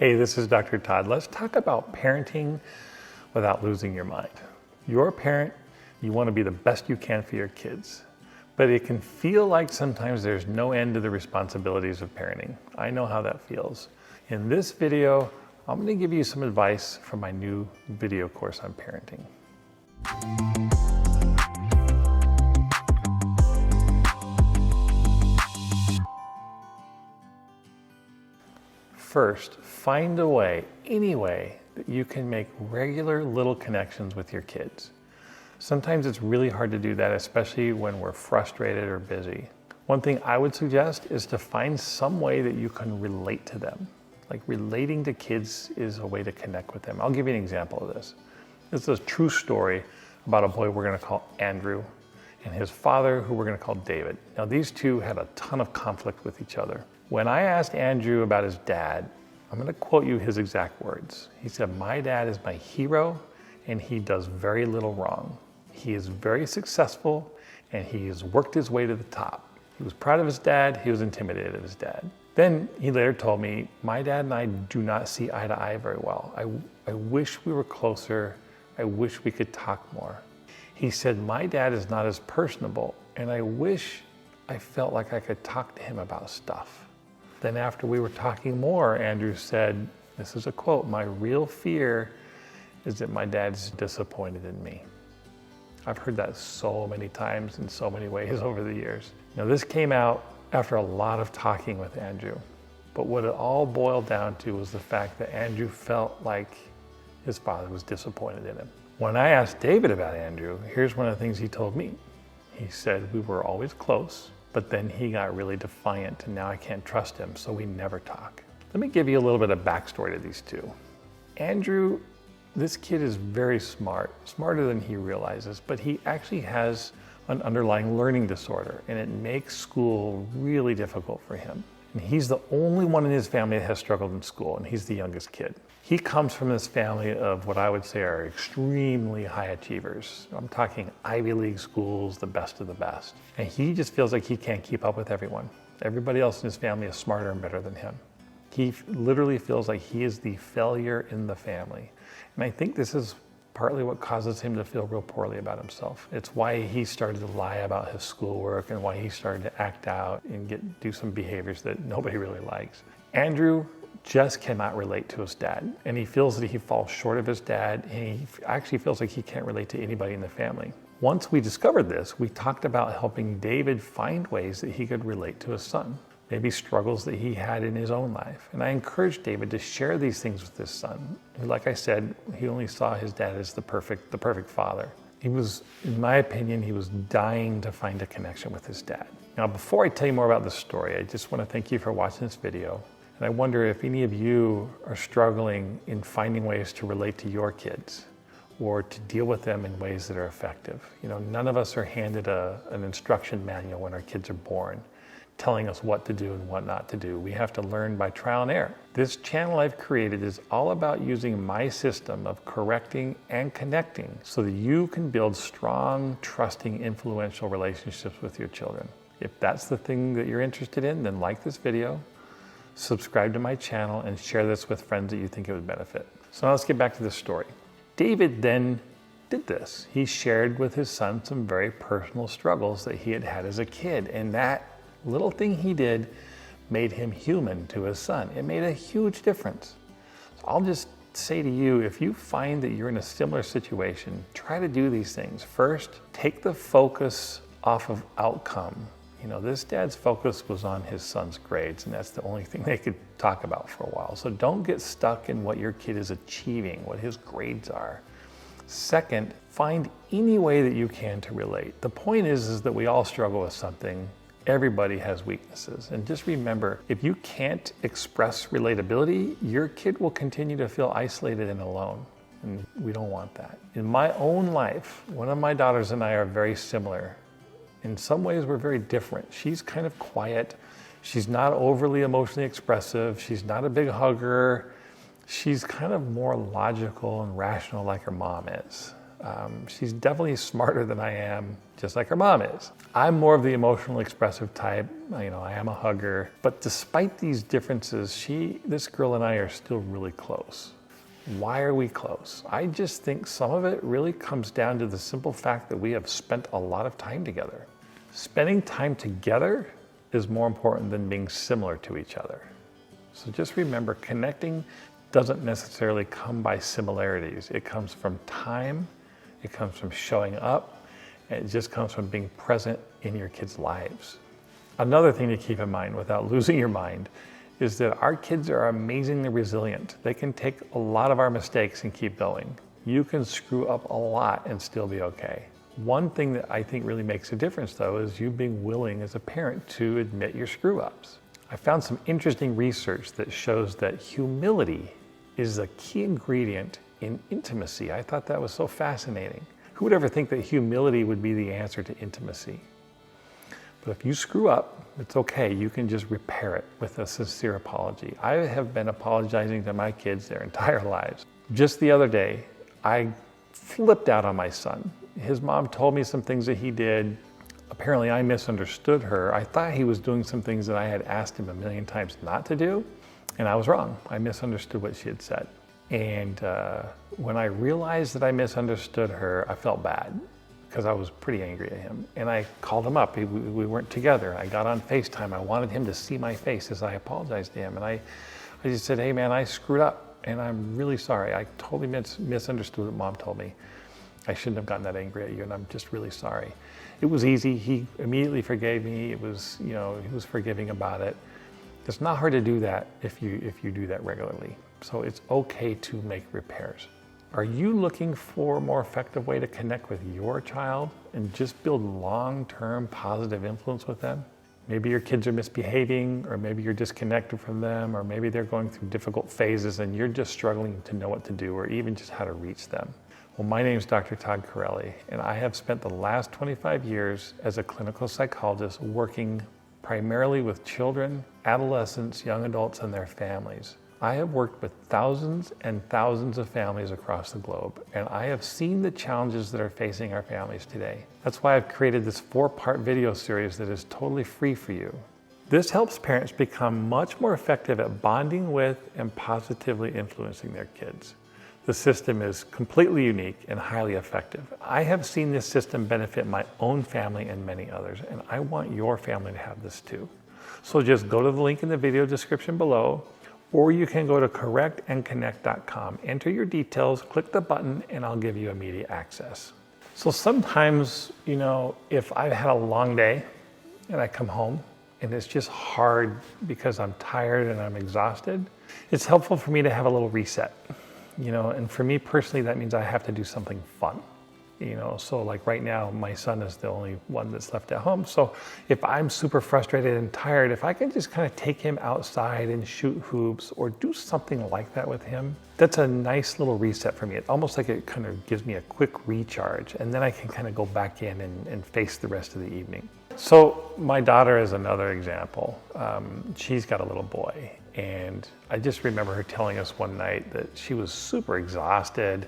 Hey, this is Dr. Todd. Let's talk about parenting without losing your mind. You're a parent, you want to be the best you can for your kids, but it can feel like sometimes there's no end to the responsibilities of parenting. I know how that feels. In this video, I'm going to give you some advice from my new video course on parenting. First, find a way, any way, that you can make regular little connections with your kids. Sometimes it's really hard to do that, especially when we're frustrated or busy. One thing I would suggest is to find some way that you can relate to them. Like relating to kids is a way to connect with them. I'll give you an example of this. This is a true story about a boy we're going to call Andrew and his father, who we're going to call David. Now, these two had a ton of conflict with each other. When I asked Andrew about his dad, I'm going to quote you his exact words. He said, "My dad is my hero and he does very little wrong. He is very successful and he has worked his way to the top. He was proud of his dad, he was intimidated of his dad." Then he later told me, "My dad and I do not see eye to eye very well. I wish we were closer. I wish we could talk more." He said, "My dad is not as personable and I wish I felt like I could talk to him about stuff." Then after we were talking more, Andrew said, this is a quote, "My real fear is that my dad's disappointed in me." I've heard that so many times in so many ways over the years. Now, this came out after a lot of talking with Andrew, but what it all boiled down to was the fact that Andrew felt like his father was disappointed in him. When I asked David about Andrew, here's one of the things he told me. He said, "We were always close, but then he got really defiant and now I can't trust him, so we never talk." Let me give you a little bit of backstory to these two. Andrew, this kid is very smart, smarter than he realizes, but he actually has an underlying learning disorder and it makes school really difficult for him. And he's the only one in his family that has struggled in school, and he's the youngest kid. He comes from this family of what I would say are extremely high achievers. I'm talking Ivy League schools, the best of the best. And he just feels like he can't keep up with everyone. Everybody else in his family is smarter and better than him. He literally feels like he is the failure in the family. And I think this is partly what causes him to feel real poorly about himself. It's why he started to lie about his schoolwork and why he started to act out and do some behaviors that nobody really likes. Andrew just cannot relate to his dad, and he feels that he falls short of his dad, and he actually feels like he can't relate to anybody in the family. Once we discovered this, we talked about helping David find ways that he could relate to his son, maybe struggles that he had in his own life. And I encouraged David to share these things with his son. Like I said, he only saw his dad as the perfect father. He was, in my opinion, he was dying to find a connection with his dad. Now, before I tell you more about this story, I just want to thank you for watching this video. And I wonder if any of you are struggling in finding ways to relate to your kids or to deal with them in ways that are effective. You know, none of us are handed an instruction manual when our kids are born, telling us what to do and what not to do. We have to learn by trial and error. This channel I've created is all about using my system of correcting and connecting so that you can build strong, trusting, influential relationships with your children. If that's the thing that you're interested in, then like this video, subscribe to my channel, and share this with friends that you think it would benefit. So now let's get back to this story. David then did this. He shared with his son some very personal struggles that he had had as a kid, and that little thing he did made him human to his son. It made a huge difference. So I'll just say to you, if you find that you're in a similar situation, try to do these things. First, take the focus off of outcome. You know, this dad's focus was on his son's grades, and that's the only thing they could talk about for a while. So don't get stuck in what your kid is achieving, what his grades are. Second, find any way that you can to relate. The point is that we all struggle with something. Everybody has weaknesses. And just remember, if you can't express relatability, your kid will continue to feel isolated and alone. And we don't want that. In my own life, one of my daughters and I are very similar. In some ways, we're very different. She's kind of quiet. She's not overly emotionally expressive. She's not a big hugger. She's kind of more logical and rational like her mom is. She's definitely smarter than I am, just like her mom is. I'm more of the emotional expressive type. I am a hugger. But despite these differences, this girl and I are still really close. Why are we close? I just think some of it really comes down to the simple fact that we have spent a lot of time together. Spending time together is more important than being similar to each other. So just remember, connecting doesn't necessarily come by similarities. It comes from time, it comes from showing up, and it just comes from being present in your kids' lives. Another thing to keep in mind without losing your mind is that our kids are amazingly resilient. They can take a lot of our mistakes and keep going. You can screw up a lot and still be okay. One thing that I think really makes a difference, though, is you being willing as a parent to admit your screw-ups. I found some interesting research that shows that humility is a key ingredient in intimacy. I thought that was so fascinating. Who would ever think that humility would be the answer to intimacy? But if you screw up, it's okay. You can just repair it with a sincere apology. I have been apologizing to my kids their entire lives. Just the other day, I flipped out on my son. His mom told me some things that he did. Apparently, I misunderstood her. I thought he was doing some things that I had asked him a million times not to do, and I was wrong. I misunderstood what she had said. And when I realized that I misunderstood her, I felt bad, because I was pretty angry at him. And I called him up. We weren't together. I got on FaceTime. I wanted him to see my face as I apologized to him. And I just said, hey man, I screwed up and I'm really sorry. I totally misunderstood what mom told me. I shouldn't have gotten that angry at you and I'm just really sorry. It was easy. He immediately forgave me. It was, he was forgiving about it. It's not hard to do that if you do that regularly. So it's okay to make repairs. Are you looking for a more effective way to connect with your child and just build long-term positive influence with them? Maybe your kids are misbehaving, or maybe you're disconnected from them, or maybe they're going through difficult phases and you're just struggling to know what to do or even just how to reach them. Well, my name is Dr. Todd Corelli, and I have spent the last 25 years as a clinical psychologist working primarily with children, adolescents, young adults, and their families. I have worked with thousands and thousands of families across the globe, and I have seen the challenges that are facing our families today. That's why I've created this 4-part video series that is totally free for you. This helps parents become much more effective at bonding with and positively influencing their kids. The system is completely unique and highly effective. I have seen this system benefit my own family and many others, and I want your family to have this too. So just go to the link in the video description below, or you can go to correctandconnect.com, enter your details, click the button, and I'll give you immediate access. So sometimes, if I've had a long day and I come home and it's just hard because I'm tired and I'm exhausted, it's helpful for me to have a little reset. And for me personally, that means I have to do something fun. So like right now, my son is the only one that's left at home. So if I'm super frustrated and tired, if I can just kind of take him outside and shoot hoops or do something like that with him, that's a nice little reset for me. It's almost like it kind of gives me a quick recharge, and then I can kind of go back in and face the rest of the evening. So my daughter is another example. She's got a little boy, and I just remember her telling us one night that she was super exhausted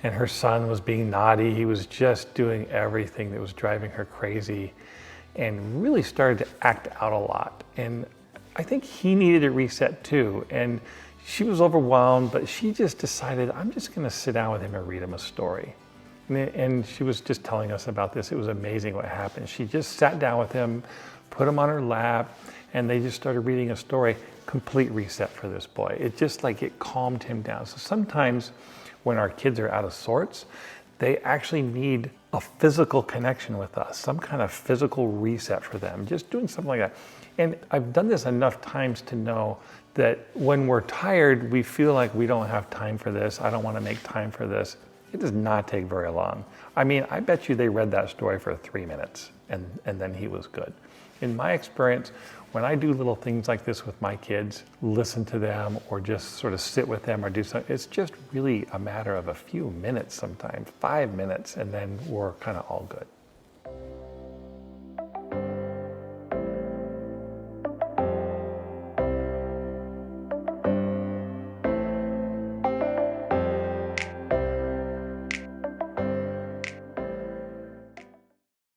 and her son was being naughty. He was just doing everything that was driving her crazy and really started to act out a lot. And I think he needed a reset too. And she was overwhelmed, but she just decided, I'm just gonna sit down with him and read him a story. And she was just telling us about this. It was amazing what happened. She just sat down with him, put him on her lap, and they just started reading a story. Complete reset for this boy. It just it calmed him down. So sometimes when our kids are out of sorts, they actually need a physical connection with us, some kind of physical reset for them, just doing something like that. And I've done this enough times to know that when we're tired, we feel like we don't have time for this. I don't want to make time for this. It does not take very long. I mean, I bet you they read that story for 3 minutes and then he was good. In my experience, when I do little things like this with my kids, listen to them or just sort of sit with them or do something, it's just really a matter of a few minutes sometimes, 5 minutes, and then we're kind of all good.